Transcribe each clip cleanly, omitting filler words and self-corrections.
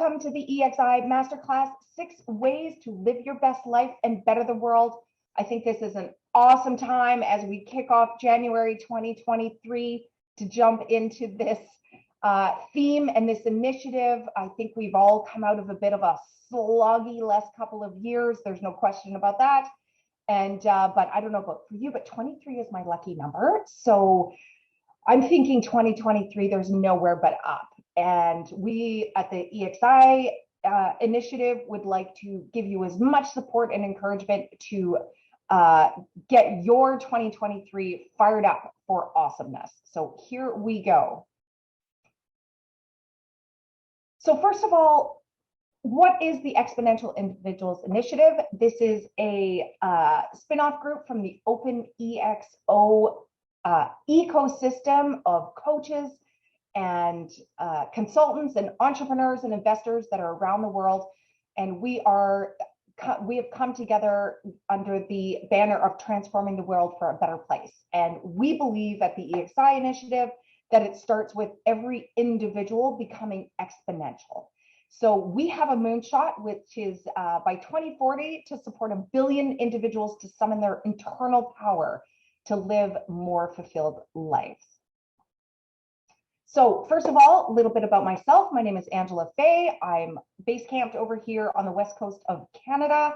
Welcome to the ExI Masterclass, 6 Ways to Live Your Best Life and Better the World. I think this is an awesome time as we kick off January 2023 to jump into this theme and this initiative. I think we've all come out of a bit of a sloggy last couple of years. There's no question about that. And but I don't know about for you, but 23 is my lucky number. So I'm thinking 2023, there's nowhere but up. And we at the ExI initiative would like to give you as much support and encouragement to get your 2023 fired up for awesomeness. So here we go. So first of all, what is the Exponential Individuals Initiative? This is a spin-off group from the Open EXO ecosystem of coaches and consultants and entrepreneurs and investors that are around the world. And we have come together under the banner of transforming the world for a better place. And we believe at the EXI initiative that it starts with every individual becoming exponential. So we have a moonshot, which is by 2040 to support 1 billion individuals to summon their internal power to live more fulfilled lives. So first of all, a little bit about myself. My name is Angela Fay. I'm base camped over here on the west coast of Canada.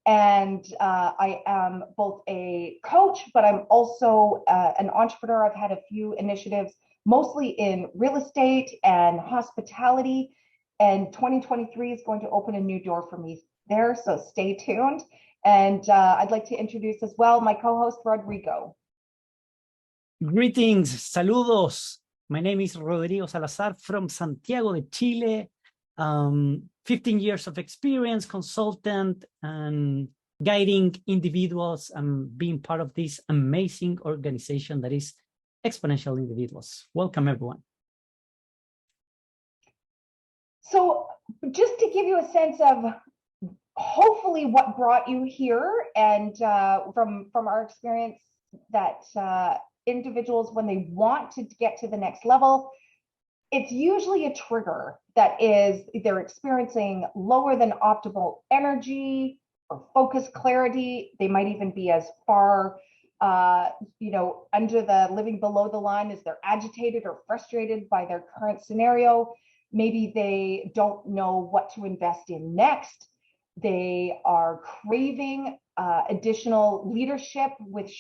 And I am both a coach, but I'm also an entrepreneur. I've had a few initiatives, mostly in real estate and hospitality. And 2023 is going to open a new door for me there, so stay tuned. And I'd like to introduce as well my co-host, Rodrigo. Greetings, saludos. My name is Rodrigo Salazar from Santiago de Chile. 15 years of experience, consultant, and guiding individuals and being part of this amazing organization that is Exponential Individuals. Welcome, everyone. So just to give you a sense of hopefully what brought you here, and from our experience that individuals, when they want to get to the next level, it's usually a trigger that is they're experiencing lower than optimal energy or focus clarity. They might even be as far under the living below the line as they're agitated or frustrated by their current scenario. Maybe they don't know what to invest in next. They are craving additional leadership with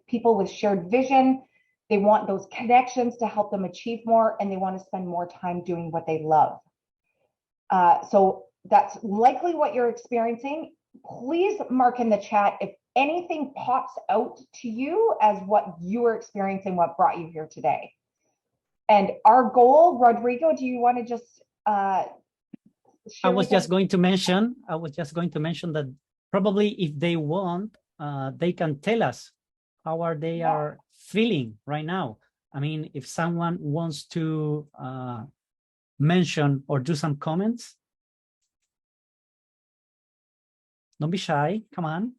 people with shared vision. They want those connections to help them achieve more, and they want to spend more time doing what they love. So that's likely what you're experiencing. Please mark in the chat if anything pops out to you as what you are experiencing, what brought you here today. And our goal, Rodrigo, do you want to just I was just going to mention that probably if they want, they can tell us how they are feeling right now. I mean, if someone wants to mention or do some comments, don't be shy, come on.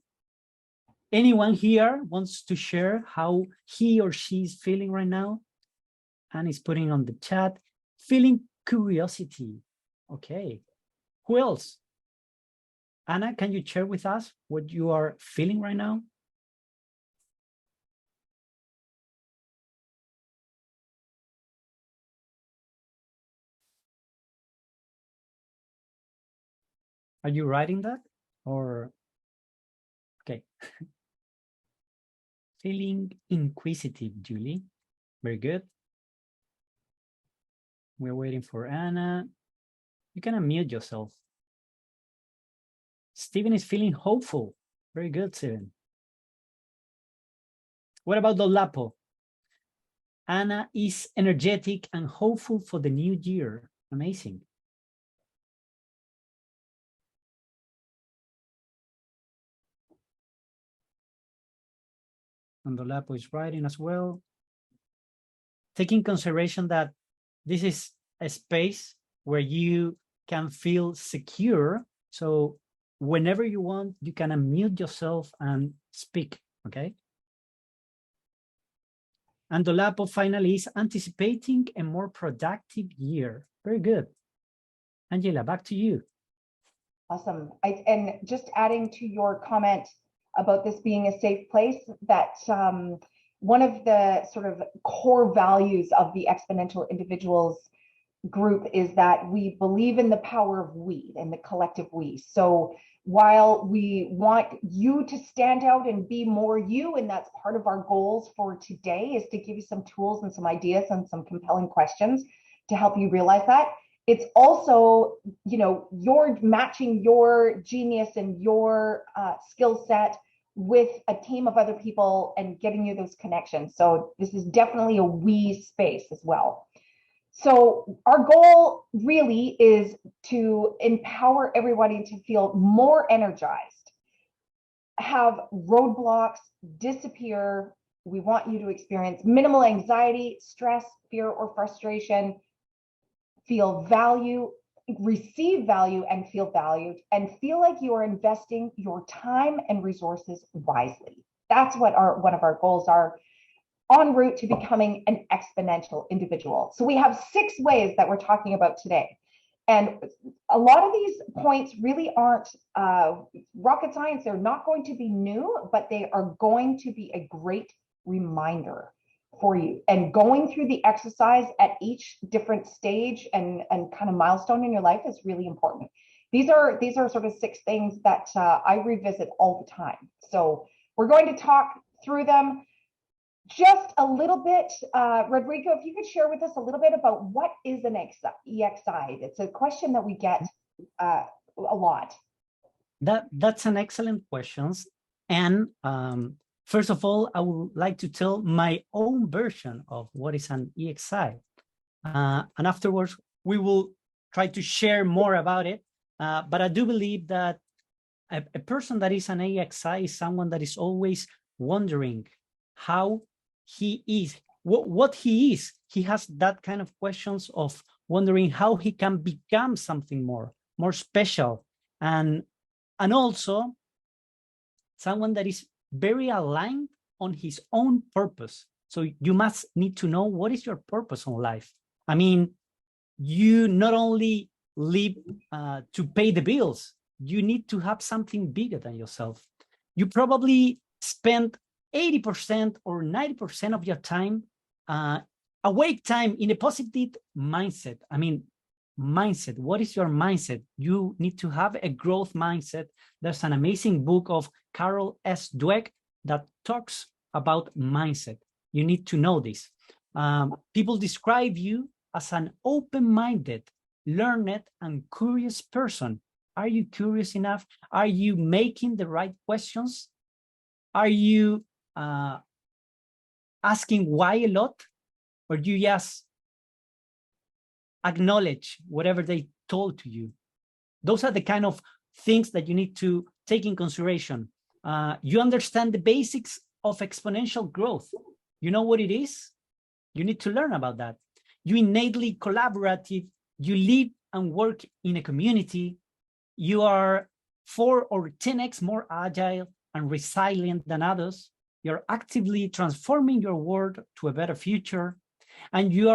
Anyone here wants to share how he or she is feeling right now? And is putting on the chat, feeling curiosity. Okay, who else? Anna, can you share with us what you are feeling right now? Are you writing that or? Okay. Feeling inquisitive, Julie. Very good. We're waiting for Anna. You can unmute yourself. Steven is feeling hopeful. Very good, Steven. What about Dolapo? Anna is energetic and hopeful for the new year. Amazing. And Dolapo is writing as well. Taking consideration that this is a space where you can feel secure. So whenever you want, you can unmute yourself and speak, okay? And Dolapo finally is anticipating a more productive year. Very good. Angela, back to you. Awesome. And just adding to your comment about this being a safe place, that one of the sort of core values of the Exponential Individuals group is that we believe in the power of we and the collective we. So while we want you to stand out and be more you, and that's part of our goals for today, is to give you some tools and some ideas and some compelling questions to help you realize that. It's also, you know, you're matching your genius and your skill set with a team of other people and getting you those connections. So this is definitely a we space as well. So our goal really is to empower everybody to feel more energized, have roadblocks disappear. We want you to experience minimal anxiety, stress, fear, or frustration, feel value, receive value and feel valued, and feel like you are investing your time and resources wisely. That's what one of our goals are, en route to becoming an exponential individual. So we have 6 ways that we're talking about today. And a lot of these points really aren't rocket science. They're not going to be new, but they are going to be a great reminder for you. And going through the exercise at each different stage and kind of milestone in your life is really important. These are sort of 6 things that I revisit all the time. So we're going to talk through them just a little bit. Rodrigo, if you could share with us a little bit about what is an EXI. It's a question that we get a lot. That's an excellent question. And first of all, I would like to tell my own version of what is an EXI. And afterwards, we will try to share more about it. But I do believe that a person that is an EXI is someone that is always wondering how he is, what he is. He has that kind of questions of wondering how he can become something more special. And also someone that is very aligned on his own purpose. So you must need to know what is your purpose in life. I mean, you not only live to pay the bills, you need to have something bigger than yourself. You probably spend 80% or 90% of your time, awake time, in a positive mindset. I mean, mindset. What is your mindset? You need to have a growth mindset. There's an amazing book of Carol S. Dweck that talks about mindset. You need to know this. People describe you as an open-minded, learned, and curious person. Are you curious enough? Are you making the right questions? Are you asking why a lot? Or do you just acknowledge whatever they told to you? Those are the kind of things that you need to take in consideration. You understand the basics of exponential growth. You know what it is? You need to learn about that. You innately collaborative. You live and work in a community. You are 4 or 10x more agile and resilient than others. You're actively transforming your world to a better future. And you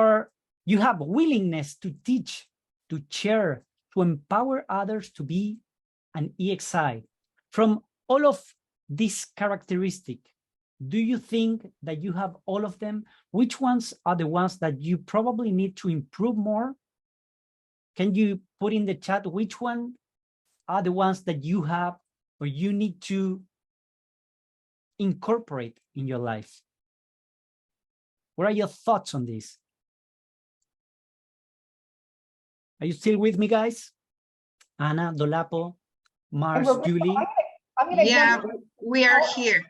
have willingness to teach, to share, to empower others to be an EXI. From all of these characteristics, do you think that you have all of them? Which ones are the ones that you probably need to improve more? Can you put in the chat which one are the ones that you have or you need to incorporate in your life? What are your thoughts on this? Are you still with me, guys? Anna, Dolapo, Mars, Julie? Yeah, we are here.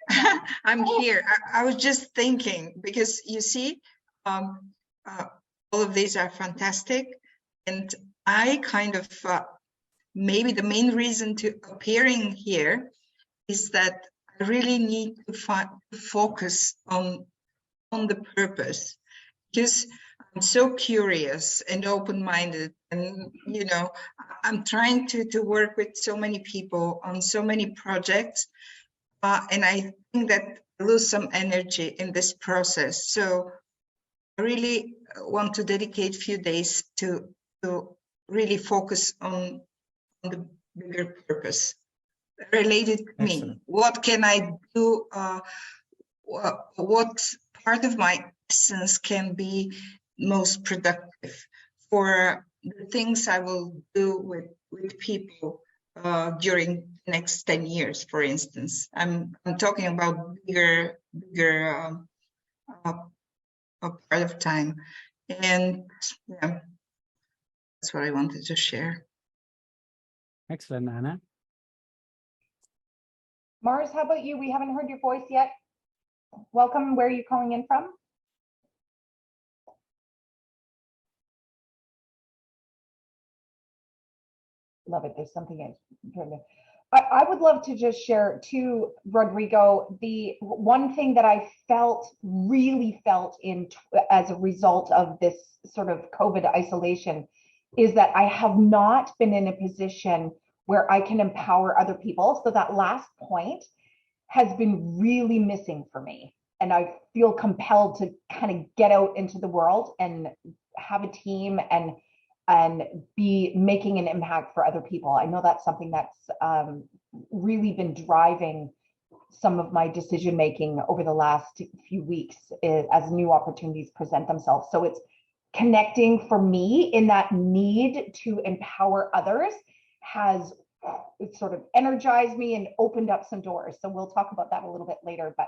I'm here. I was just thinking, because you see, all of these are fantastic. And I kind of, maybe the main reason to appearing here is that I really need to focus on the purpose, because I'm so curious and open-minded, and you know, I'm trying to work with so many people on so many projects, and I think that I lose some energy in this process. So I really want to dedicate a few days to really focus on the bigger purpose related to me. Excellent. What can I do? What part of my essence can be most productive for the things I will do with people during the next 10 years, for instance. I'm talking about bigger a part of time. And yeah, that's what I wanted to share. Excellent, Anna. Mars, how about you? We haven't heard your voice yet. Welcome. Where are you calling in from? Love it. There's something I would love to just share too, Rodrigo, the one thing that I really felt as a result of this sort of COVID isolation is that I have not been in a position where I can empower other people. So that last point has been really missing for me. And I feel compelled to kind of get out into the world and have a team and be making an impact for other people. I know that's something that's really been driving some of my decision making over the last few weeks as new opportunities present themselves. So it's connecting for me in that need to empower others has sort of energized me and opened up some doors. So we'll talk about that a little bit later, but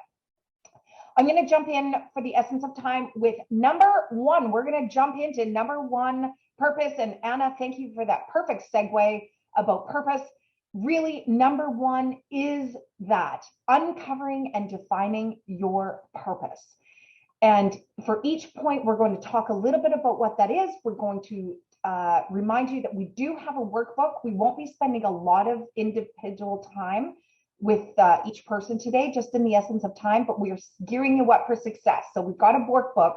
I'm going to jump in for the essence of time with number one. We're going to jump into number one, purpose. And Anna, thank you for that perfect segue about purpose. Really, number one is that uncovering and defining your purpose. And for each point, we're going to talk a little bit about what that is. We're going to remind you that we do have a workbook. We won't be spending a lot of individual time with each person today, just in the essence of time, but we are gearing you up for success. So we've got a workbook,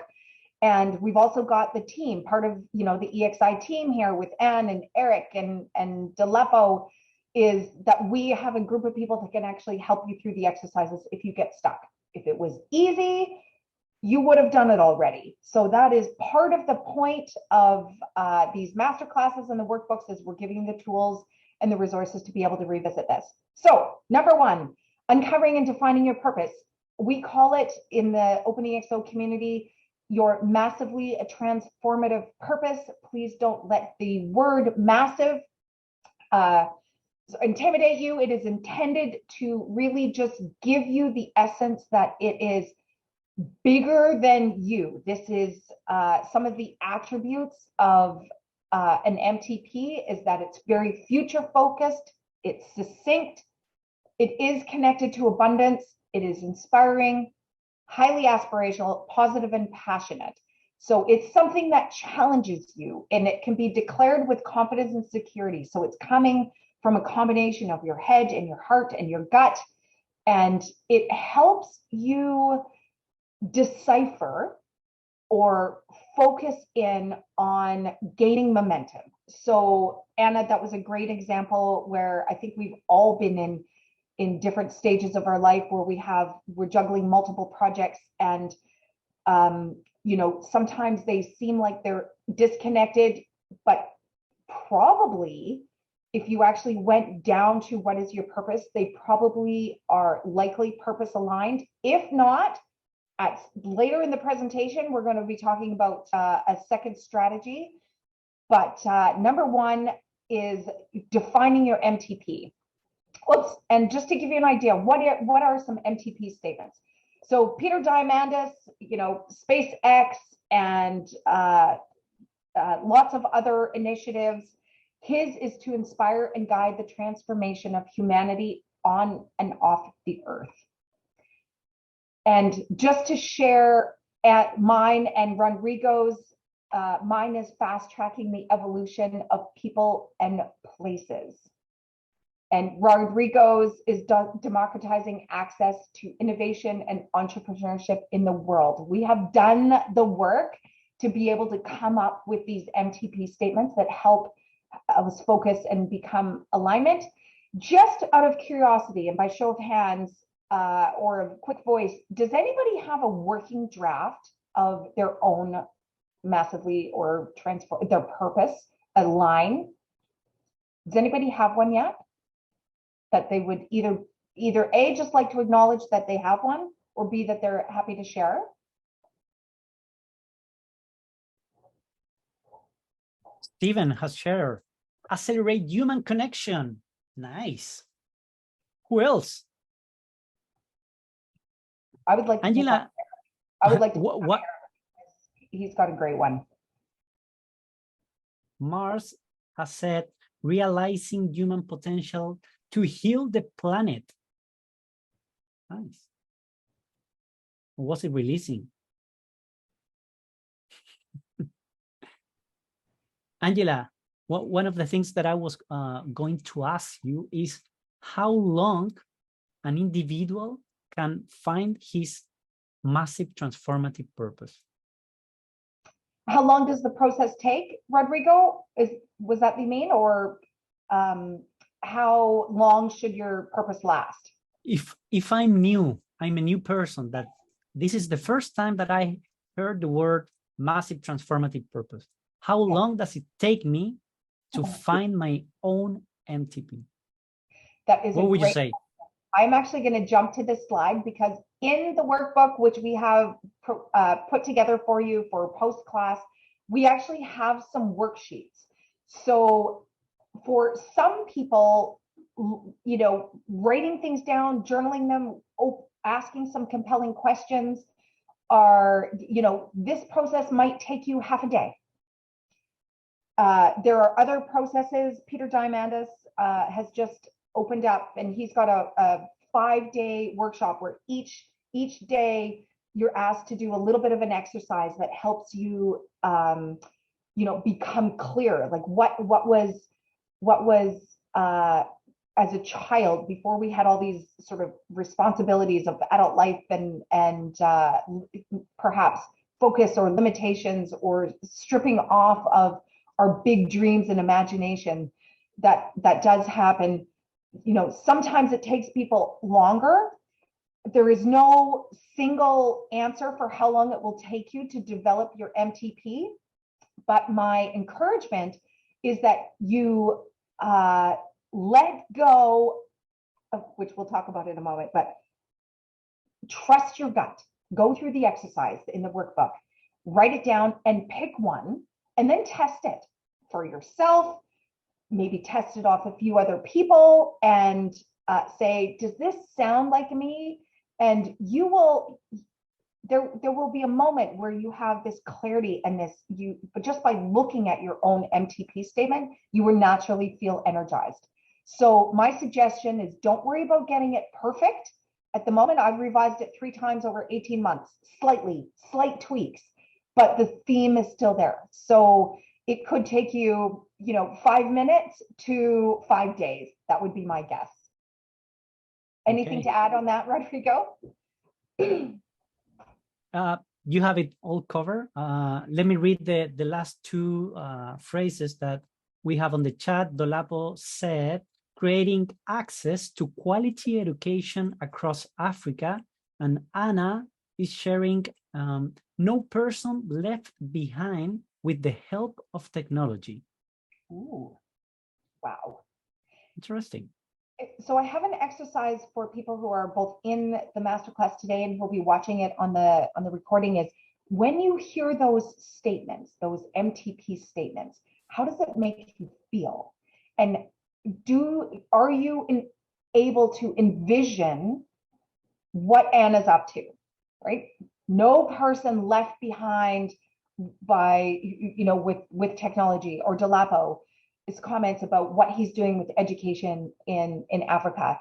and we've also got the team, part of the EXI team here with Anne and Eric and Delepo, is that we have a group of people that can actually help you through the exercises if you get stuck. If it was easy, you would have done it already. So that is part of the point of these master classes and the workbooks, is we're giving you the tools and the resources to be able to revisit this. So number one, uncovering and defining your purpose. We call it in the Open EXO community your massively transformative purpose. Please don't let the word massive intimidate you. It is intended to really just give you the essence that it is bigger than you. This is some of the attributes of an MTP is that it's very future focused, it's succinct, it is connected to abundance, it is inspiring, highly aspirational, positive, and passionate. So it's something that challenges you, and it can be declared with confidence and security. So it's coming from a combination of your head and your heart and your gut, and it helps you decipher or focus in on gaining momentum. So Anna, that was a great example where I think we've all been in different stages of our life where we're juggling multiple projects, and sometimes they seem like they're disconnected, but probably if you actually went down to what is your purpose, they probably are likely purpose aligned. If not, later in the presentation, we're going to be talking about a second strategy. But number one is defining your MTP. Oops, and just to give you an idea, what are some MTP statements? So Peter Diamandis, SpaceX, and lots of other initiatives. His is to inspire and guide the transformation of humanity on and off the earth. And just to share at mine and Rodrigo's, mine is fast tracking the evolution of people and places. And Rodrigo's is democratizing access to innovation and entrepreneurship in the world. We have done the work to be able to come up with these MTP statements that help us focus and become alignment. Just out of curiosity and by show of hands, or a quick voice, does anybody have a working draft of their own massively or transform their purpose a line. Does anybody have one yet? That they would either A, just like to acknowledge that they have one, or B, that they're happy to share? Stephen has shared, accelerate human connection. Nice. Who else? I would like to Angela. I would like to. What? He's got a great one. Mars has said, realizing human potential to heal the planet. Nice. What was it releasing? Angela, one of the things that I was going to ask you is how long an individual can find his massive transformative purpose. How long does the process take, Rodrigo? Was that the mean, or how long should your purpose last? If I'm new, I'm a new person, that this is the first time that I heard the word massive transformative purpose. How long does it take me to find my own MTP? That is what would you say? I'm actually going to jump to this slide because in the workbook, which we have put together for you for post-class, we actually have some worksheets. So for some people, you know, writing things down, journaling them, asking some compelling questions are, you know, this process might take you half a day. There are other processes. Peter Diamandis has just opened up, and he's got a 5-day workshop where each day you're asked to do a little bit of an exercise that helps you, you know, become clear. Like what was as a child, before we had all these sort of responsibilities of adult life and perhaps focus or limitations or stripping off of our big dreams and imagination. That does happen. You know, sometimes it takes people longer. There is no single answer for how long it will take you to develop your MTP. But my encouragement is that you let go of, which we'll talk about in a moment, but trust your gut. Go through the exercise in the workbook, write it down and pick one, and then test it for yourself. Maybe test it off a few other people and say, does this sound like me? And you will, there will be a moment where you have this clarity and this, but just by looking at your own MTP statement, you will naturally feel energized. So my suggestion is don't worry about getting it perfect. At the moment, I've revised it 3 times over 18 months, slight tweaks, but the theme is still there. So it could take you, you know, 5 minutes to 5 days. That would be my guess. Anything to add on that, Rodrigo? You have it all covered. Let me read the last 2 phrases that we have on the chat. Dolapo said, creating access to quality education across Africa. And Anna is sharing, no person left behind with the help of technology. Ooh, wow. Interesting. So I have an exercise for people who are both in the masterclass today and who'll be watching it on the recording is, when you hear those statements, those MTP statements, how does it make you feel? And are you able to envision what Anna's up to, right? No person left behind by, you know, with technology, or Dolapo, his comments about what he's doing with education in Africa.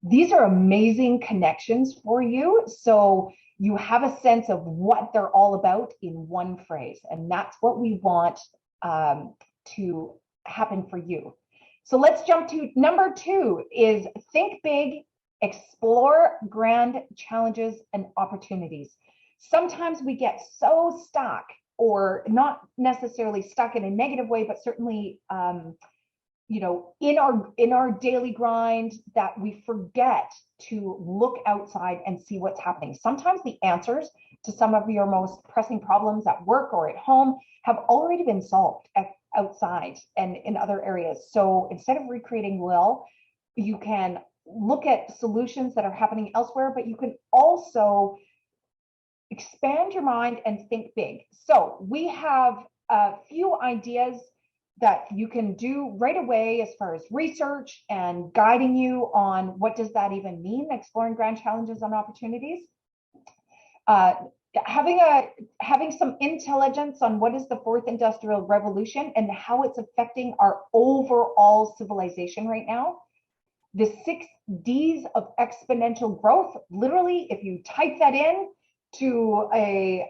These are amazing connections for you. So you have a sense of what they're all about in one phrase. And that's what we want to happen for you. So let's jump to number 2 is think big, explore grand challenges and opportunities. Sometimes we get so stuck, or not necessarily stuck in a negative way, but certainly, you know, in our daily grind, that we forget to look outside and see what's happening. Sometimes the answers to some of your most pressing problems at work or at home have already been solved. outside and in other areas. So instead of recreating will, you can look at solutions that are happening elsewhere, but you can also expand your mind and think big. So we have a few ideas that you can do right away as far as research and guiding you on what does that even mean, exploring grand challenges and opportunities. Having some intelligence on what is the fourth industrial revolution and how it's affecting our overall civilization right now. The 6 Ds of exponential growth. Literally, if you type that in to a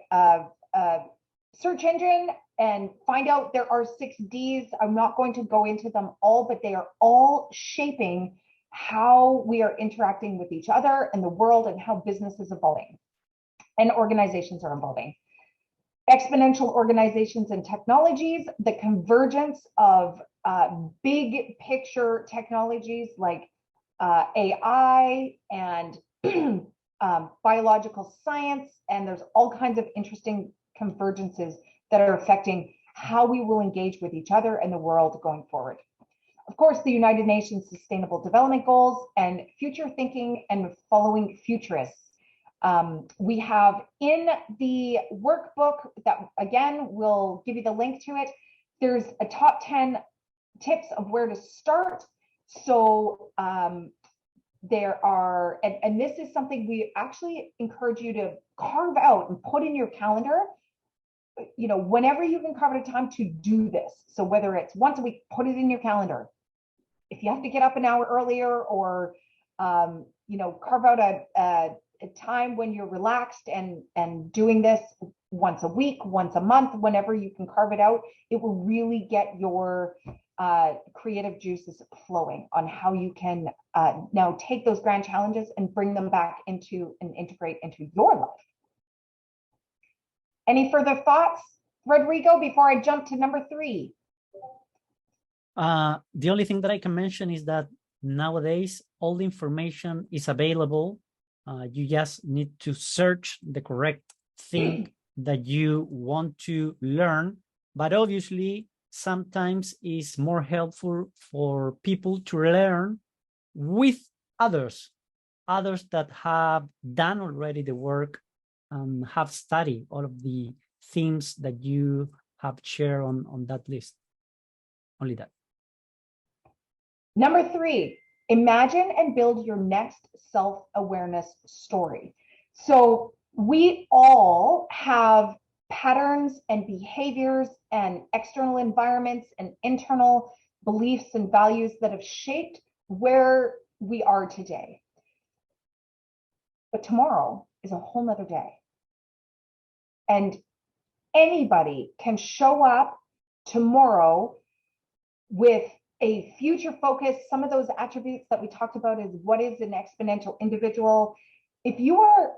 search engine and find out there are 6 Ds, I'm not going to go into them all, but they are all shaping how we are interacting with each other and the world and how business is evolving and organizations are evolving. Exponential organizations and technologies, the convergence of big picture technologies like AI and biological science, and there's all kinds of interesting convergences that are affecting how we will engage with each other and the world going forward. Of course, the United Nations Sustainable Development Goals and future thinking and following futurists. We have in the workbook that, again, we'll give you the link to it. There's a top 10 tips of where to start. So there are, and this is something we actually encourage you to carve out and put in your calendar, you know, whenever you can carve out a time to do this. So whether it's once a week, put it in your calendar. If you have to get up an hour earlier or, you know, carve out a time when you're relaxed and doing this once a week, once a month, whenever you can carve it out, it will really get your creative juices flowing on how you can now take those grand challenges and bring them back into and integrate into your life. Any further thoughts, Rodrigo, before I jump to number 3? The only thing that I can mention is that nowadays all the information is available. You just need to search the correct thing that you want to learn, but obviously sometimes it's more helpful for people to learn with others that have done already the work and have studied all of the themes that you have shared on that list. Only that. Number 3, imagine and build your next self-awareness story. So we all have patterns and behaviors and external environments and internal beliefs and values that have shaped where we are today. But tomorrow is a whole nother day. And anybody can show up tomorrow with a future focus. Some of those attributes that we talked about is what is an exponential individual. If you are,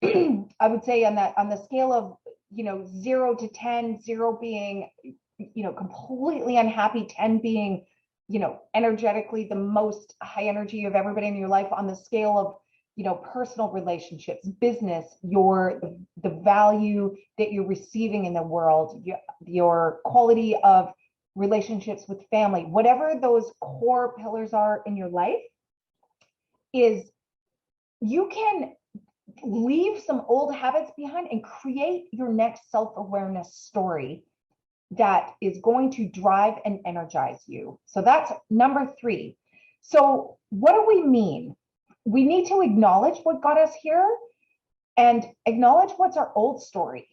I would say on the scale of, you know, 0 to 10, 0 being, you know, completely unhappy, 10 being, you know, energetically the most high energy of everybody in your life, on the scale of, you know, personal relationships, business, the value that you're receiving in the world, your quality of relationships with family, whatever those core pillars are in your life, is you can leave some old habits behind and create your next self-awareness story that is going to drive and energize you. So that's number 3. So what do we mean? We need to acknowledge what got us here and acknowledge what's our old story.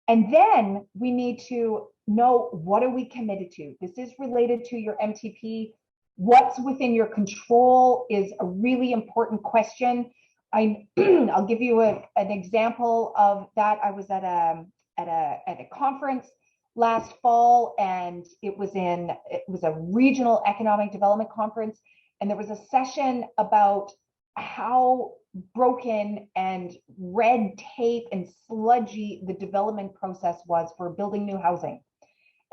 And then we need to know, what are we committed to? This is related to your MTP. What's within your control is a really important question. I'll give you an example of that. I was at a conference last fall, and it was a regional economic development conference, and there was a session about how broken and red tape and sludgy the development process was for building new housing.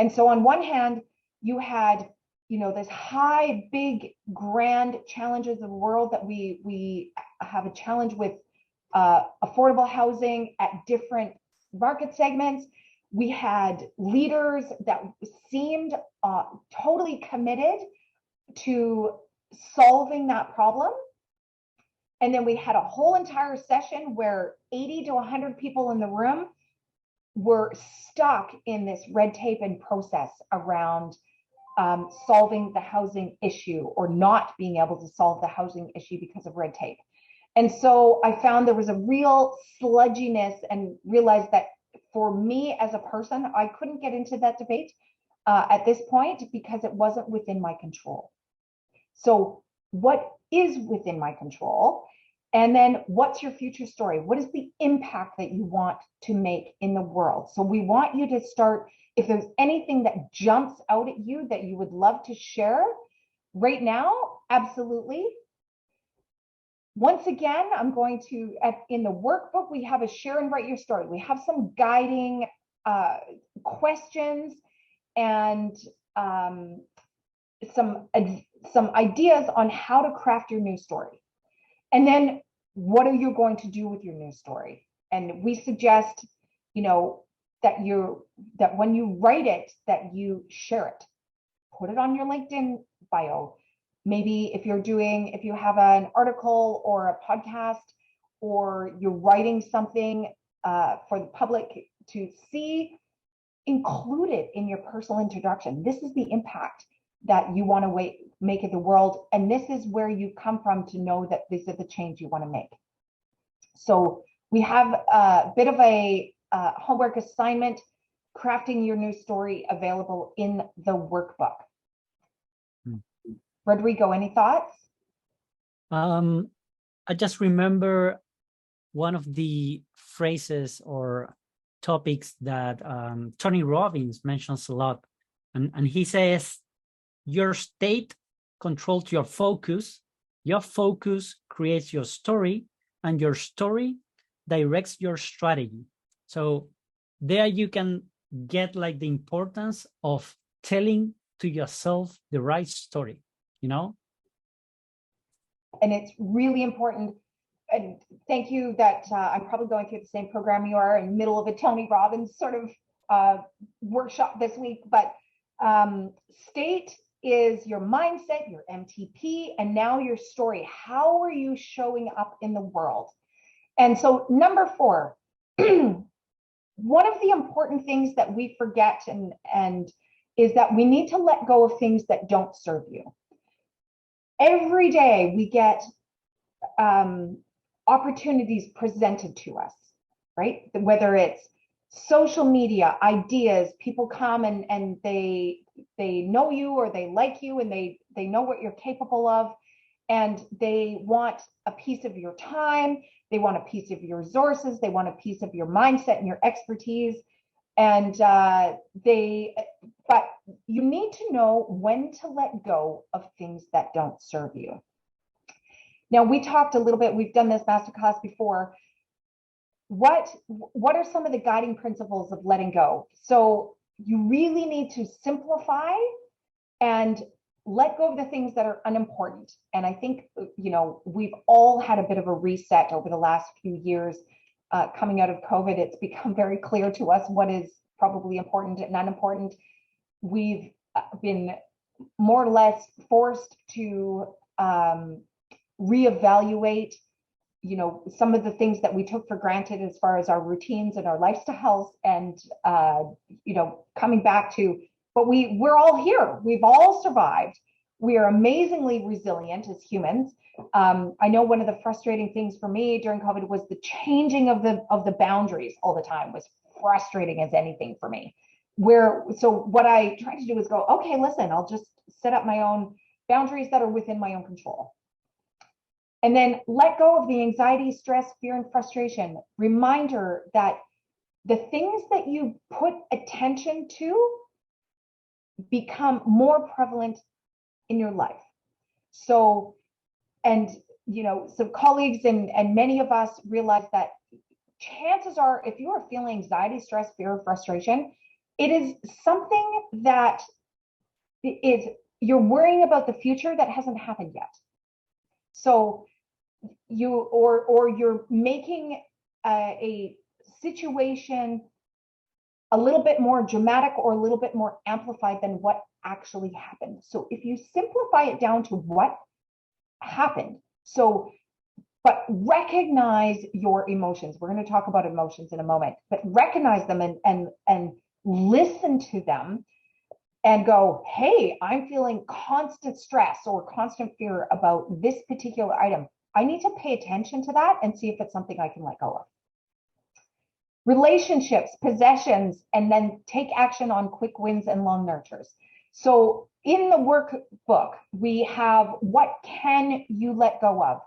And so on one hand, you had, you know, this high, big, grand challenges of the world that we have a challenge with affordable housing at different market segments. We had leaders that seemed totally committed to solving that problem. And then we had a whole entire session where 80 to 100 people in the room were stuck in this red tape and process around solving the housing issue, or not being able to solve the housing issue because of red tape. And so I found there was a real sludginess, and realized that for me as a person, I couldn't get into that debate at this point because it wasn't within my control. So what is within my control? And then what's your future story? What is the impact that you want to make in the world? So we want you to start, if there's anything that jumps out at you that you would love to share right now, absolutely. Once again, I'm going to, in the workbook, we have a share and write your story. We have some guiding questions and some ideas on how to craft your news story. And then what are you going to do with your news story? And we suggest, that when you write it, that you share it. Put it on your LinkedIn bio. Maybe if you have an article or a podcast, or you're writing something for the public to see, include it in your personal introduction. This is the impact that you want to make in the world. And this is where you come from to know that this is the change you want to make. So we have a bit of a homework assignment, crafting your news story, available in the workbook. Rodrigo, any thoughts? I just remember one of the phrases or topics that Tony Robbins mentions a lot. And he says, your state controls your focus creates your story, and your story directs your strategy. So there you can get like the importance of telling to yourself the right story, And it's really important. And thank you that I'm probably going through the same program you are, in the middle of a Tony Robbins sort of workshop this week. But state is your mindset, your MTP, and now your story. How are you showing up in the world? And so number 4, one of the important things that we forget and is that we need to let go of things that don't serve you. Every day we get opportunities presented to us, right? Whether it's social media, ideas, people come and they know you, or they like you, and they know what you're capable of, and they want a piece of your time, they want a piece of your resources, they want a piece of your mindset and your expertise. And but you need to know when to let go of things that don't serve you. Now, we talked a little bit, we've done this masterclass before. What are some of the guiding principles of letting go? So you really need to simplify and let go of the things that are unimportant. And I think, we've all had a bit of a reset over the last few years. Coming out of COVID, it's become very clear to us what is probably important and unimportant. We've been more or less forced to reevaluate, some of the things that we took for granted as far as our routines and our lifestyles, and, coming back to, but we're all here. We've all survived. We are amazingly resilient as humans. I know one of the frustrating things for me during COVID was the changing of the boundaries all the time. Was frustrating as anything for me. So what I tried to do is go, okay, listen, I'll just set up my own boundaries that are within my own control. And then let go of the anxiety, stress, fear, and frustration. Reminder that the things that you put attention to become more prevalent in your life. So, so colleagues and many of us realize that chances are, if you are feeling anxiety, stress, fear, or frustration, it is something that you're worrying about the future that hasn't happened yet. So you're making a situation a little bit more dramatic or a little bit more amplified than what actually happened. So if you simplify it down to what happened, but recognize your emotions. We're going to talk about emotions in a moment, but recognize them and listen to them and go, hey, I'm feeling constant stress or constant fear about this particular item. I need to pay attention to that and see if it's something I can let go of. Relationships, possessions, and then take action on quick wins and long nurtures. So in the workbook, we have what can you let go of?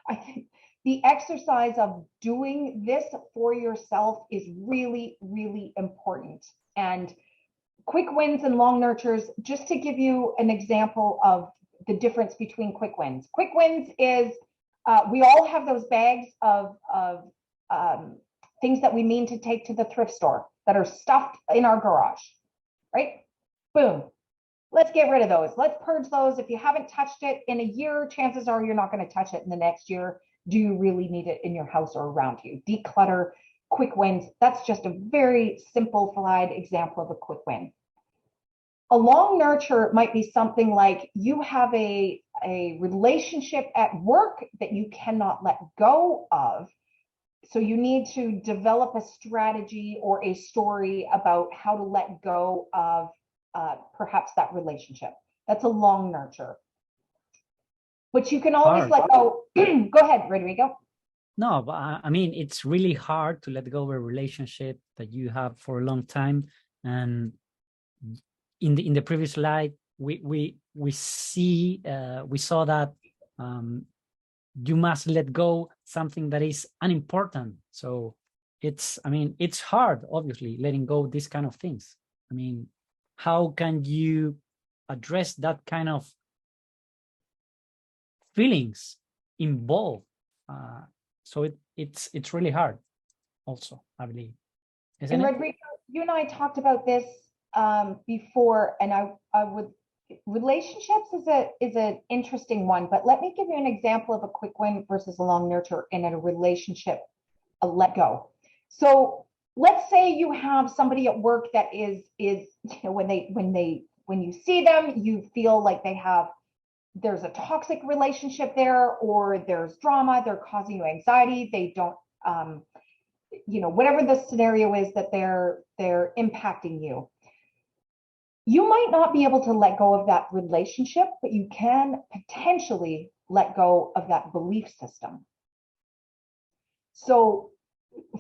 I think the exercise of doing this for yourself is really, really important. And quick wins and long nurtures, just to give you an example of the difference between quick wins. Quick wins is we all have those bags of things that we mean to take to the thrift store that are stuffed in our garage, right? Boom. Let's get rid of those. Let's purge those. If you haven't touched it in a year, chances are you're not going to touch it in the next year. Do you really need it in your house or around you? Declutter, quick wins. That's just a very simplified example of a quick win. A long nurture might be something like you have a relationship at work that you cannot let go of. So you need to develop a strategy or a story about how to let go of perhaps that relationship. That's a long nurture. But you can always let go. Go ahead, Rodrigo. No, but I mean, it's really hard to let go of a relationship that you have for a long time. And in the previous slide, we saw that you must let go something that is unimportant. So it's hard, obviously, letting go of these kind of things. I mean, how can you address that kind of feelings involved? So it's really hard also, I believe. Isn't it? Rodrigo, you and I talked about this before, and I would, relationships is an interesting one, but let me give you an example of a quick win versus a long nurture in a relationship, a let go. So let's say you have somebody at work that is when you see them, you feel like there's a toxic relationship there, or there's drama, they're causing you anxiety, they don't whatever the scenario is that they're impacting you. You might not be able to let go of that relationship, but you can potentially let go of that belief system. So,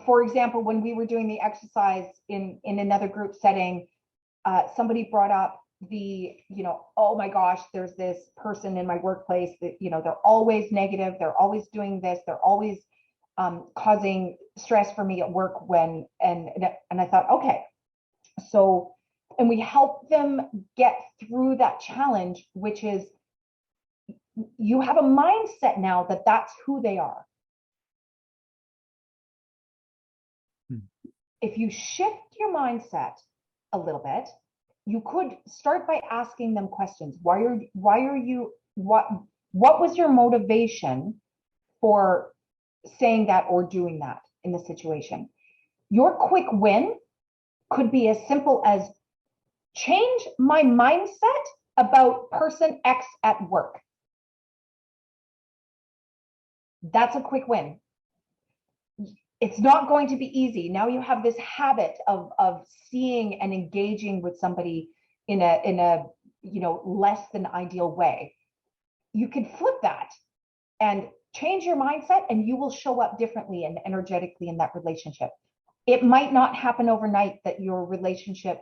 for example, when we were doing the exercise in another group setting, somebody brought up oh my gosh, there's this person in my workplace that, they're always negative, they're always doing this, they're always causing stress for me at work and I thought, okay, so, and we help them get through that challenge, which is you have a mindset now that that's who they are. If you shift your mindset a little bit, you could start by asking them questions. What was your motivation for saying that or doing that in the situation? Your quick win could be as simple as change my mindset about person X at work. That's a quick win. It's not going to be easy. Now you have this habit of seeing and engaging with somebody in a less than ideal way. You could flip that and change your mindset, and you will show up differently and energetically in that relationship. It might not happen overnight that your relationship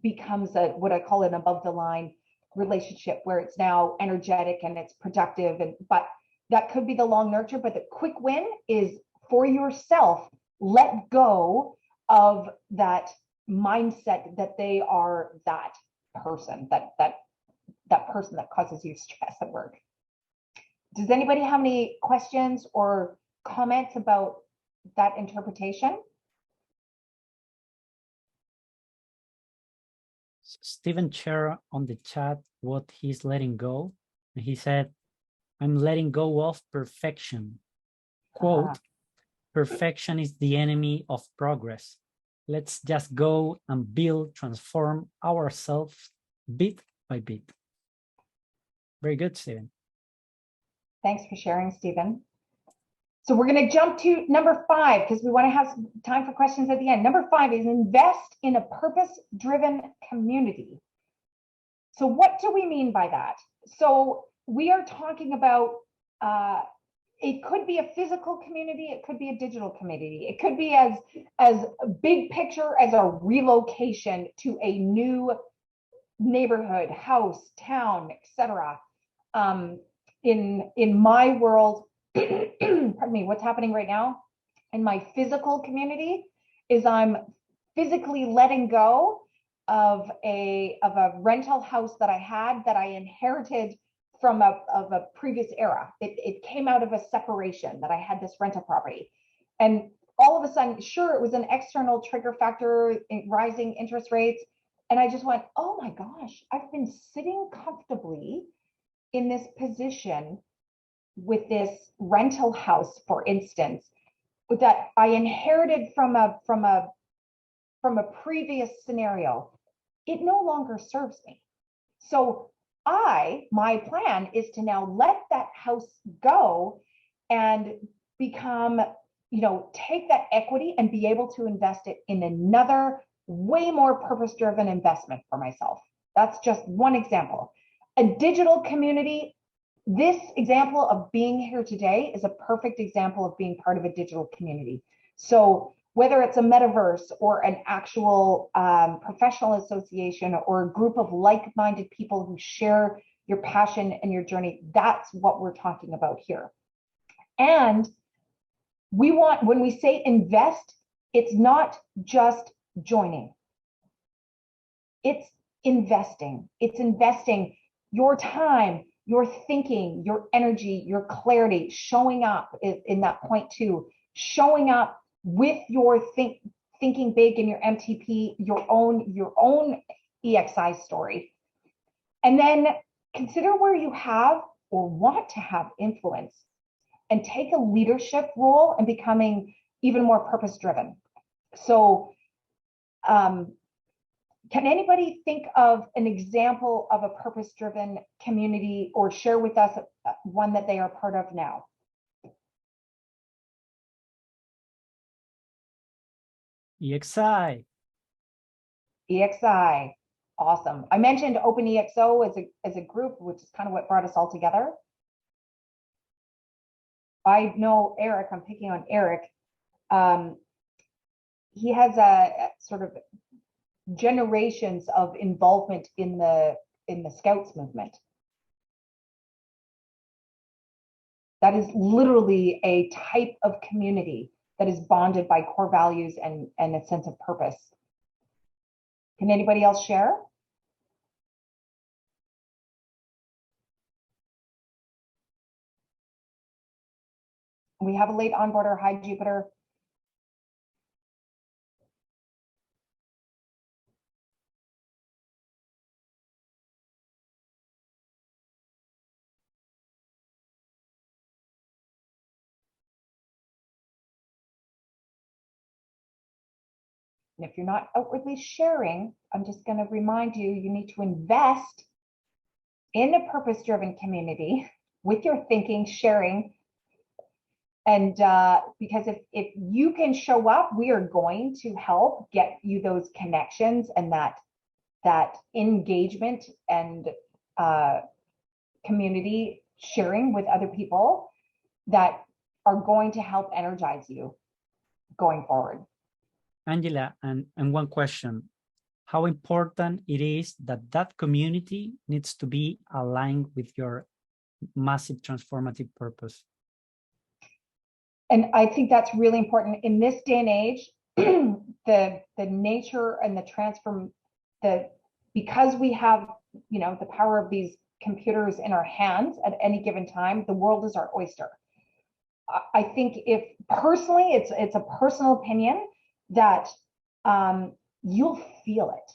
becomes what I call an above the line relationship where it's now energetic and it's productive, but that could be the long nurture. But the quick win is for yourself, let go of that mindset that they are that person, that person that causes you stress at work. Does anybody have any questions or comments about that interpretation? Stephen shared on the chat what he's letting go. And he said, I'm letting go of perfection. Quote, perfection is the enemy of progress. let's just go and build, transform ourselves bit by bit. Very good, Steven. Thanks for sharing, Stephen. So we're going to jump to number 5 because we want to have some time for questions at the end. Number 5 is invest in a purpose-driven community. So what do we mean by that? So we are talking about, it could be a physical community, it could be a digital community, it could be as big picture as a relocation to a new neighborhood, house, town, etc. In my world, pardon me, what's happening right now in my physical community is I'm physically letting go of a rental house that I had that I inherited from a previous era. It came out of a separation that I had this rental property. And all of a sudden, sure, it was an external trigger factor, rising interest rates. And I just went, oh my gosh, I've been sitting comfortably in this position with this rental house, for instance, that I inherited from a previous scenario. It no longer serves me. So my plan is to now let that house go and become, take that equity and be able to invest it in another way more purpose-driven investment for myself. That's just one example. A digital community, this example of being here today is a perfect example of being part of a digital community. So whether it's a metaverse or an actual professional association or a group of like-minded people who share your passion and your journey, that's what we're talking about here. And when we say invest, it's not just joining. It's investing. It's investing your time, your thinking, your energy, your clarity, showing up in that point 2, showing up with your thinking big in your MTP, your own EXI story. And then consider where you have or want to have influence and take a leadership role and becoming even more purpose-driven. So can anybody think of an example of a purpose-driven community or share with us one that they are part of now? EXI. EXI, awesome. I mentioned OpenEXO as a group, which is kind of what brought us all together. I know Eric, I'm picking on Eric. He has a sort of generations of involvement in the Scouts movement. That is literally a type of community that is bonded by core values and a sense of purpose. Can anybody else share? We have a late onboarder. Hi, Jupiter. And if you're not outwardly sharing, I'm just going to remind you, you need to invest in a purpose-driven community with your thinking, sharing. And because if you can show up, we are going to help get you those connections and that engagement and community sharing with other people that are going to help energize you going forward. Angela, and one question. How important it is that community needs to be aligned with your massive transformative purpose? And I think that's really important in this day and age. the nature and because we have the power of these computers in our hands at any given time, the world is our oyster. I think if personally, it's a personal opinion that you'll feel it,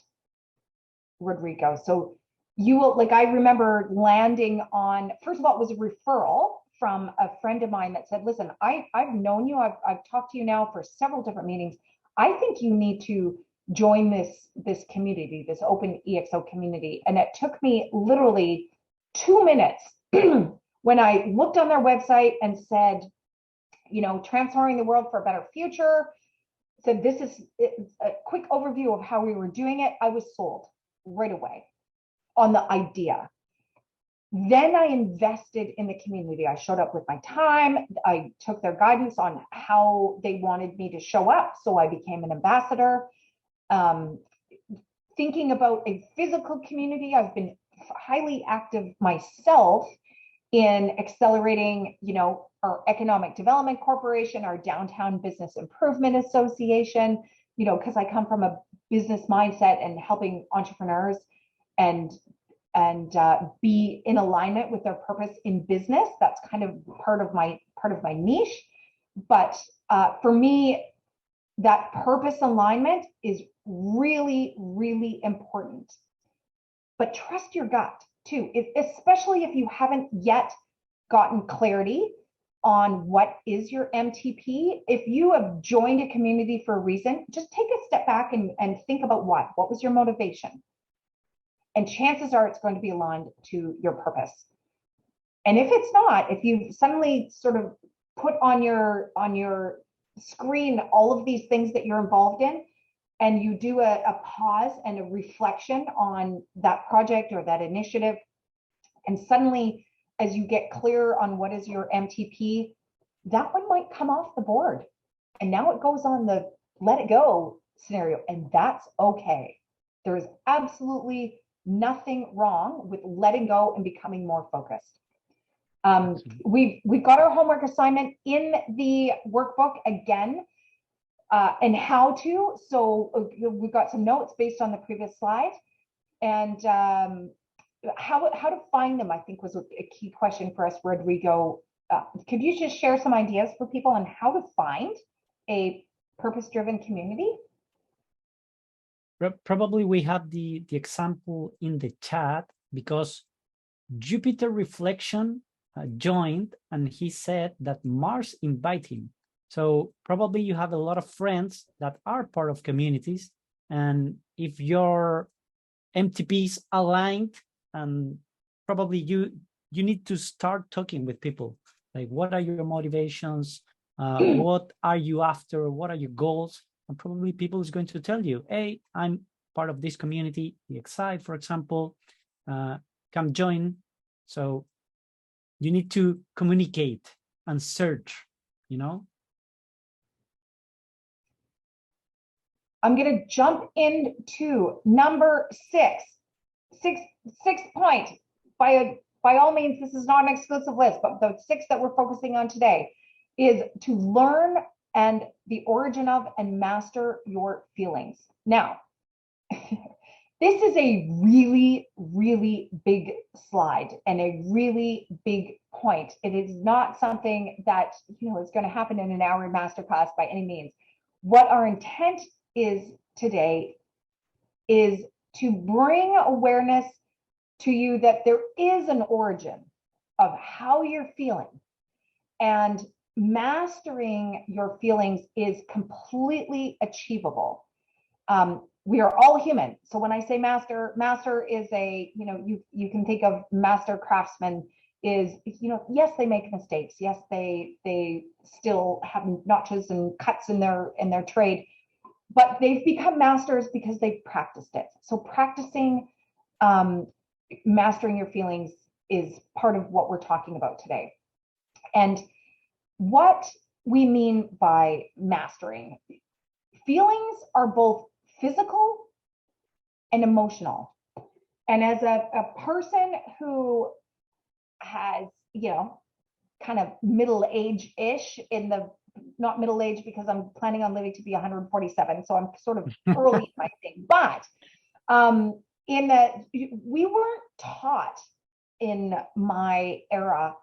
Rodrigo. So you will, like, I remember landing on, first of all, it was a referral from a friend of mine that said, listen, I've known you, I've talked to you now for several different meetings. I think you need to join this community, this open EXO community. And it took me literally 2 minutes when I looked on their website and said, transforming the world for a better future. Said, this is a quick overview of how we were doing it. I was sold right away on the idea. Then I invested in the community. I showed up with my time. I took their guidance on how they wanted me to show up. So I became an ambassador. Thinking about a physical community, I've been highly active myself in accelerating, our Economic Development Corporation, our Downtown Business Improvement Association, because I come from a business mindset and helping entrepreneurs and be in alignment with their purpose in business. That's kind of part of my niche. But for me, that purpose alignment is really, really important. But trust your gut too, especially if you haven't yet gotten clarity on what is your MTP. If you have joined a community for a reason, just take a step back and think about what was your motivation? And chances are it's going to be aligned to your purpose. And if it's not, if you suddenly sort of put on your screen all of these things that you're involved in, and you do a pause and a reflection on that project or that initiative, and suddenly as you get clear on what is your MTP, that one might come off the board. And now it goes on the let it go scenario, and that's okay. There is absolutely nothing wrong with letting go and becoming more focused. We've got our homework assignment in the workbook again, and how to. So we've got some notes based on the previous slide, and how to find them, I think, was a key question for us, Rodrigo. Could you just share some ideas for people on how to find a purpose-driven community? Probably we have the example in the chat, because Jupiter Reflection joined and he said that Mars invited him. So probably you have a lot of friends that are part of communities, and if your MTPs aligned, probably you need to start talking with people. Like, what are your motivations? What are you after? What are your goals? And probably people is going to tell you, hey, I'm part of this community, the ExI, for example, come join. So you need to communicate and search, I'm going to jump into number 6. Six point. By all means, this is not an exclusive list, but the 6 that we're focusing on today is to learn and the origin of and master your feelings. Now, this is a really, really big slide and a really big point. It is not something that is going to happen in an hour masterclass by any means. What our intent is today is to bring awareness to you that there is an origin of how you're feeling, and mastering your feelings is completely achievable. We are all human. So when I say master is a, you can think of master craftsman is, yes, they make mistakes. Yes, they still have notches and cuts in their trade, but they've become masters because they've practiced it. So practicing, mastering your feelings is part of what we're talking about today. And what we mean by mastering, feelings are both physical and emotional. And as a person who has, kind of middle age-ish, not middle age because I'm planning on living to be 147, so I'm sort of early in my thing. But in that, we weren't taught in my era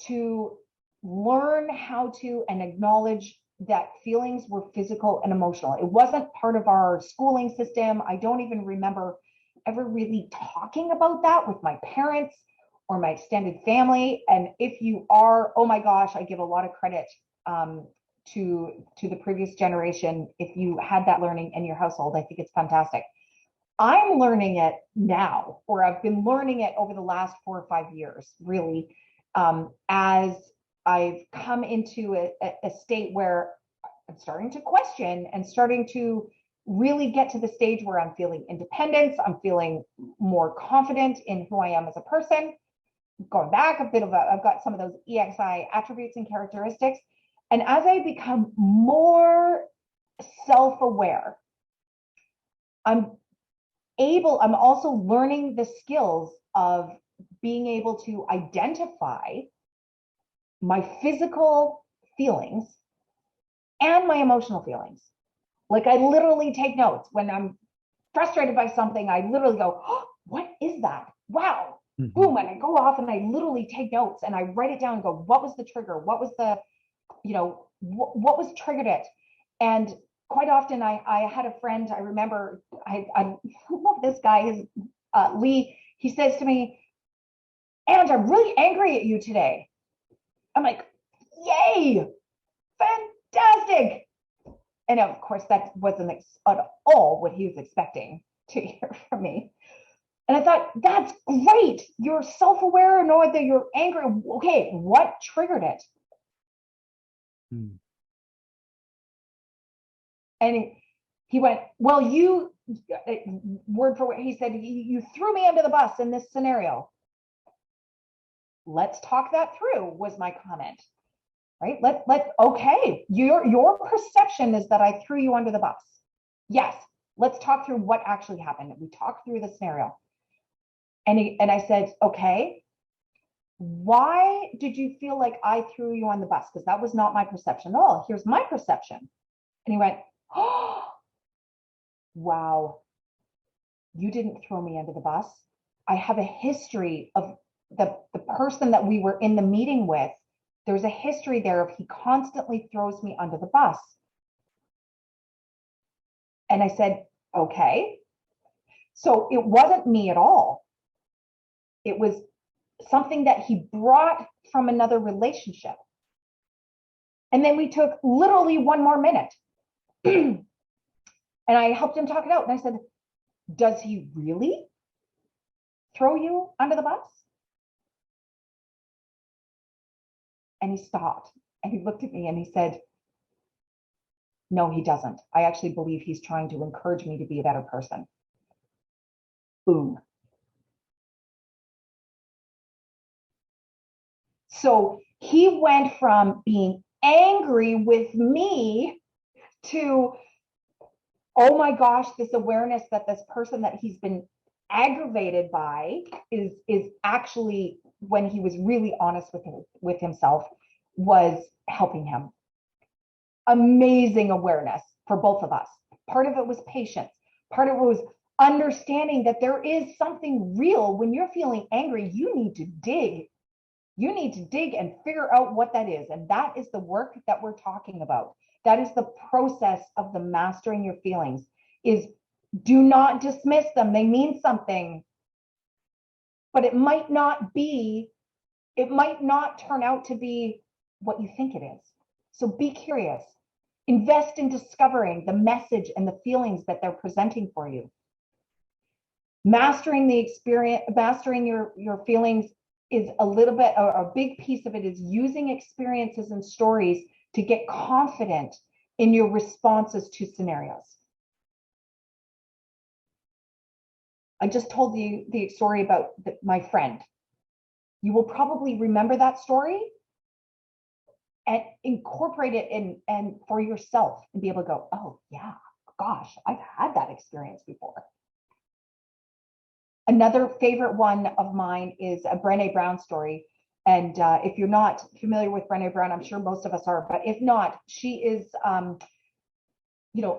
to learn how to and acknowledge that feelings were physical and emotional. It wasn't part of our schooling system. I don't even remember ever really talking about that with my parents or my extended family. And if you are, oh my gosh, I give a lot of credit to the previous generation, if you had that learning in your household, I think it's fantastic. I'm learning it now, or I've been learning it over the last 4 or 5 years, really, as I've come into a state where I'm starting to question and starting to really get to the stage where I'm feeling independence. I'm feeling more confident in who I am as a person. Going back a bit of I've got some of those EXI attributes and characteristics. And as I become more self-aware, I'm also learning the skills of being able to identify my physical feelings and my emotional feelings. Like, I literally take notes when I'm frustrated by something. I literally go, oh, what is that? Wow. Mm-hmm. Boom. And I go off and I literally take notes and I write it down and go, what was the trigger? What was the, what was triggered it? And quite often I had a friend, I remember, I love this guy, his Lee, he says to me, and I'm really angry at you today. I'm like, yay, fantastic. And of course, that wasn't at all what he was expecting to hear from me. And I thought, that's great. You're self-aware and know that you're angry. Okay, what triggered it? And he went, well, you, word for word, he said, you threw me under the bus in this scenario. Let's talk that through, was my comment. Right? Okay, your perception is that I threw you under the bus. Yes, let's talk through what actually happened. We talked through the scenario. And I said, okay, why did you feel like I threw you on the bus? Because that was not my perception at all. Here's my perception. And he went, oh, wow, you didn't throw me under the bus. I have a history of the person that we were in the meeting with. There's a history there of he constantly throws me under the bus. And I said, okay. So it wasn't me at all. It was something that he brought from another relationship. And then we took literally 1 more minute. And I helped him talk it out. And I said, does he really throw you under the bus? And he stopped and he looked at me and he said, no, he doesn't. I actually believe he's trying to encourage me to be a better person. Boom. So he went from being angry with me to, oh my gosh, this awareness that this person that he's been aggravated by is actually, when he was really honest with himself, was helping him. Amazing awareness for both of us. Part of it was patience. Part of it was understanding that there is something real. When you're feeling angry, you need to dig. You need to dig and figure out what that is. And that is the work that we're talking about. That is the process of the mastering your feelings, is do not dismiss them. They mean something, but it might not turn out to be what you think it is. So be curious. Invest in discovering the message and the feelings that they're presenting for you. Mastering the experience, mastering your feelings is a big piece of it is using experiences and stories to get confident in your responses to scenarios. I just told you the story about my friend. You will probably remember that story and incorporate it in and for yourself and be able to go, oh yeah, gosh, I've had that experience before. Another favorite one of mine is a Brené Brown story. And if you're not familiar with Brené Brown, I'm sure most of us are, but if not, she is a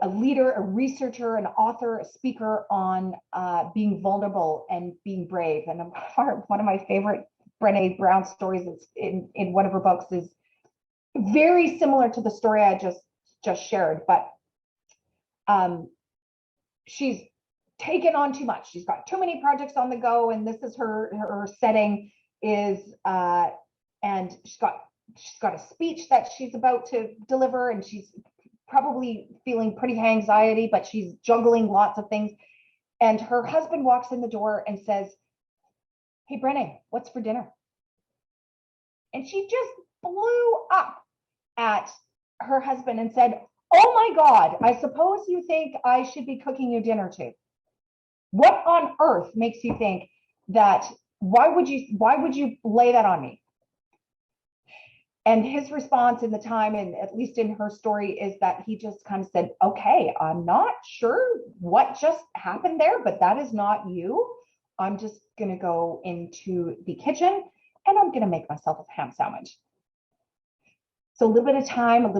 leader, a researcher, an author, a speaker on being vulnerable and being brave. And one of my favorite Brené Brown stories is in one of her books is very similar to the story I just shared, but she's taken on too much. She's got too many projects on the go, and this is her setting is, and she's got she's got a speech that she's about to deliver, and she's probably feeling pretty anxiety, but she's juggling lots of things. And her husband walks in the door and says, "Hey, Brené, what's for dinner?" And she just blew up at her husband and said, "Oh my God, I suppose you think I should be cooking you dinner too. What on earth makes you think that, why would you lay that on me?" And his response in the time, and at least in her story, is that he just kind of said, "Okay, I'm not sure what just happened there, but that is not you. I'm just going to go into the kitchen and I'm going to make myself a ham sandwich." So a little bit of time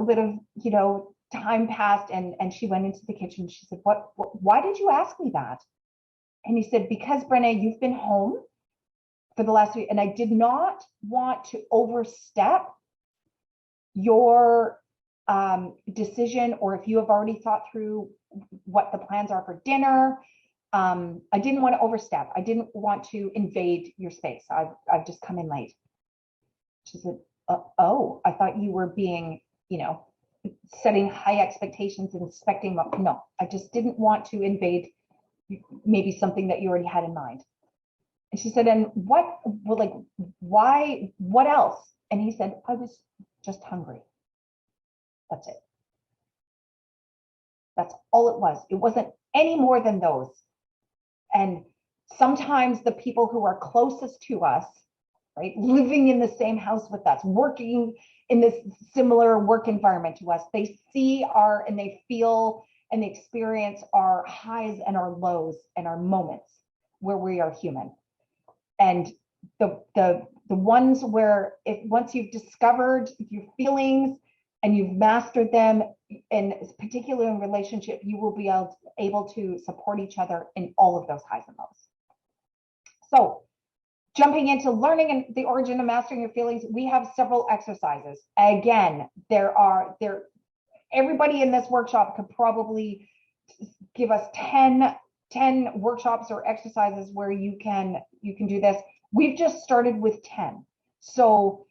passed, and she went into the kitchen. She said, why did you ask me that?" And he said, "Because, Brené, you've been home for the last week, and I did not want to overstep your decision, or if you have already thought through what the plans are for dinner. I didn't want to overstep. I didn't want to invade your space. I've just come in late." She said, "Oh, I thought you were being, setting high expectations and expecting." "No, I just didn't want to invade maybe something that you already had in mind." And she said, "And why, what else?" And he said, "I was just hungry. That's it. That's all it was. It wasn't any more than those." And sometimes the people who are closest to us, right, living in the same house with us, working in this similar work environment to us, they see and they feel and they experience our highs and our lows and our moments where we are human. And the ones where, once you've discovered your feelings and you've mastered them, and particularly in relationship, you will be able to support each other in all of those highs and lows. So jumping into learning and the origin of mastering your feelings, we have several exercises. Again, everybody in this workshop could probably give us 10 workshops or exercises where you can do this. We've just started with 10. So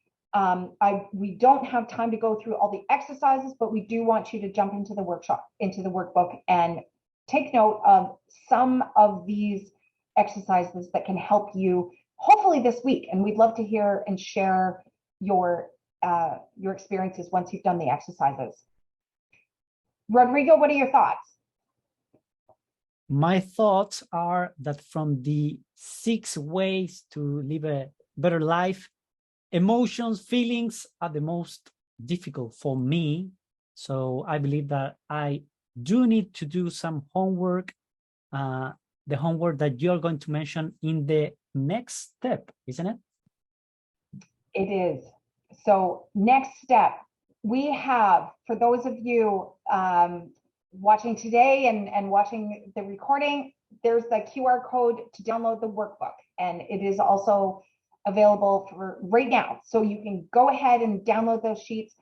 we don't have time to go through all the exercises, but we do want you to jump into the workbook, and take note of some of these exercises that can help you hopefully this week. And we'd love to hear and share your experiences once you've done the exercises. Rodrigo, what are your thoughts? My thoughts are that from the 6 ways to live a better life, emotions, feelings are the most difficult for me. So I believe that I do need to do some homework, the homework that you're going to mention in the next step, isn't it? It is. So next step, we have, for those of you watching today and watching the recording, there's the QR code to download the workbook, and it is also available for right now. So you can go ahead and download those sheets.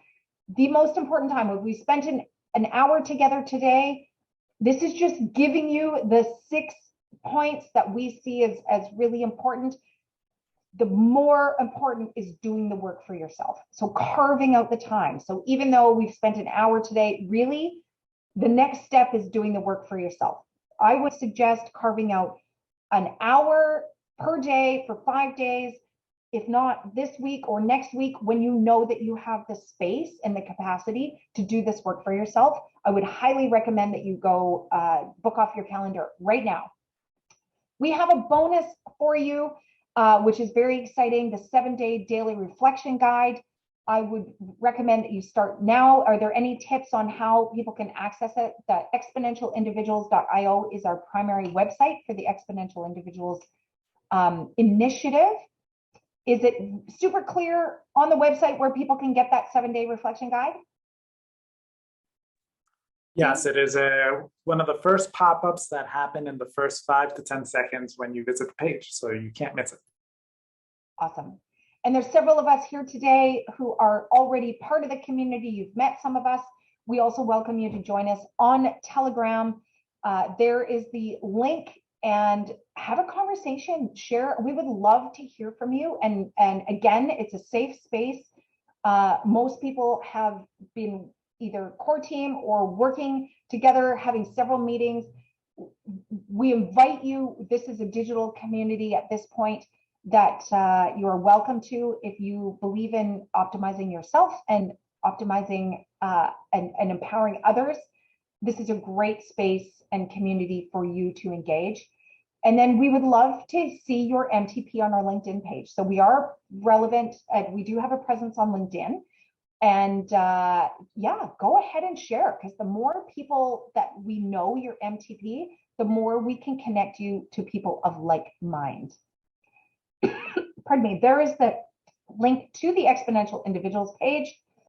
The most important time, when we spent an hour together today, this is just giving you the 6 points that we see as really important. The more important is doing the work for yourself. So carving out the time. So even though we've spent an hour today, really, the next step is doing the work for yourself. I would suggest carving out an hour per day for 5 days, if not this week or next week, when you know that you have the space and the capacity to do this work for yourself. I would highly recommend that you go book off your calendar right now. We have a bonus for you, which is very exciting, the 7-day daily reflection guide. I would recommend that you start now. Are there any tips on how people can access it? The exponentialindividuals.io is our primary website for the Exponential Individuals initiative. Is it super clear on the website where people can get that 7-day reflection guide? Yes, it is one of the first pop-ups that happen in the first 5 to 10 seconds when you visit the page, so you can't miss it. Awesome. And there's several of us here today who are already part of the community. You've met some of us. We also welcome you to join us on Telegram. There is the link, and have a conversation, share. We would love to hear from you. And again, it's a safe space. Most people have been either core team or working together, having several meetings. We invite you, this is a digital community at this point that you are welcome to if you believe in optimizing yourself and optimizing and empowering others. This is a great space and community for you to engage. And then we would love to see your MTP on our LinkedIn page. So we are relevant, we do have a presence on LinkedIn. And yeah, go ahead and share, because the more people that we know your MTP, the more we can connect you to people of like mind. Pardon me, there is the link to the Exponential Individuals page.